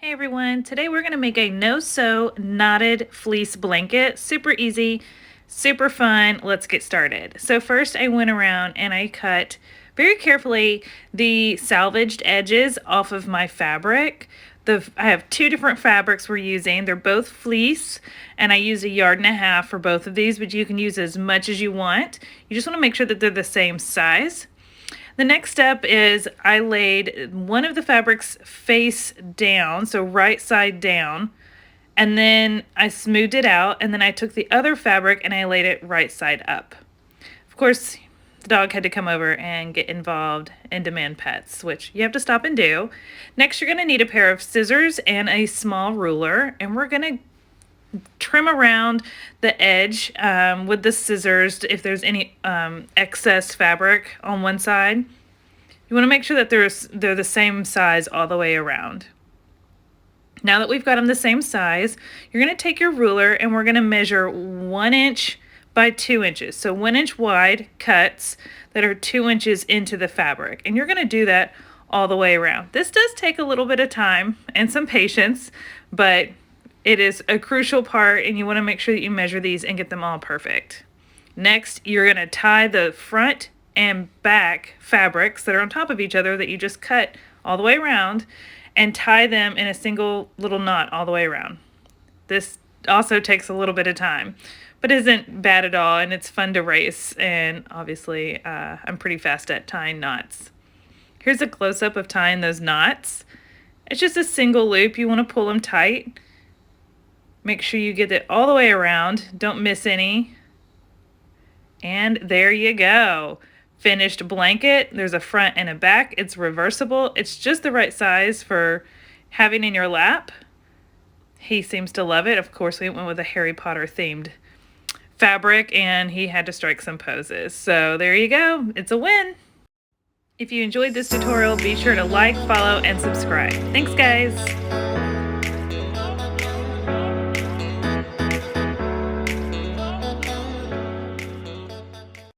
Hey everyone, today we're going to make a no-sew knotted fleece blanket. Super easy, super fun. Let's get started. So first I went around and I cut very carefully the salvaged edges off of my fabric. I have two different fabrics we're using. They're both fleece and I use 1.5 yards for both of these, but you can use as much as you want. You just want to make sure that they're the same size. The next step is I laid one of the fabrics face down, so right side down, and then I smoothed it out, and then I took the other fabric and I laid it right side up. Of course, the dog had to come over and get involved and demand pets, which you have to stop and do. Next, you're going to need a pair of scissors and a small ruler, and we're going to trim around the edge with the scissors if there's any excess fabric on one side. You want to make sure that they're the same size all the way around. Now that we've got them the same size, you're going to take your ruler and we're going to measure 1 inch by 2 inches. So 1 inch wide cuts that are 2 inches into the fabric. And you're going to do that all the way around. This does take a little bit of time and some patience, but it is a crucial part and you want to make sure that you measure these and get them all perfect. Next, you're going to tie the front and back fabrics that are on top of each other that you just cut all the way around and tie them in a single little knot all the way around. This also takes a little bit of time, but isn't bad at all, and it's fun to race, and obviously I'm pretty fast at tying knots. Here's a close-up of tying those knots. It's just a single loop. You want to pull them tight. Make sure you get it all the way around. Don't miss any. And there you go. Finished blanket. There's a front and a back. It's reversible. It's just the right size for having in your lap. He seems to love it. Of course, we went with a Harry Potter themed fabric and he had to strike some poses. So there you go. It's a win. If you enjoyed this tutorial, be sure to like, follow, and subscribe. Thanks, guys.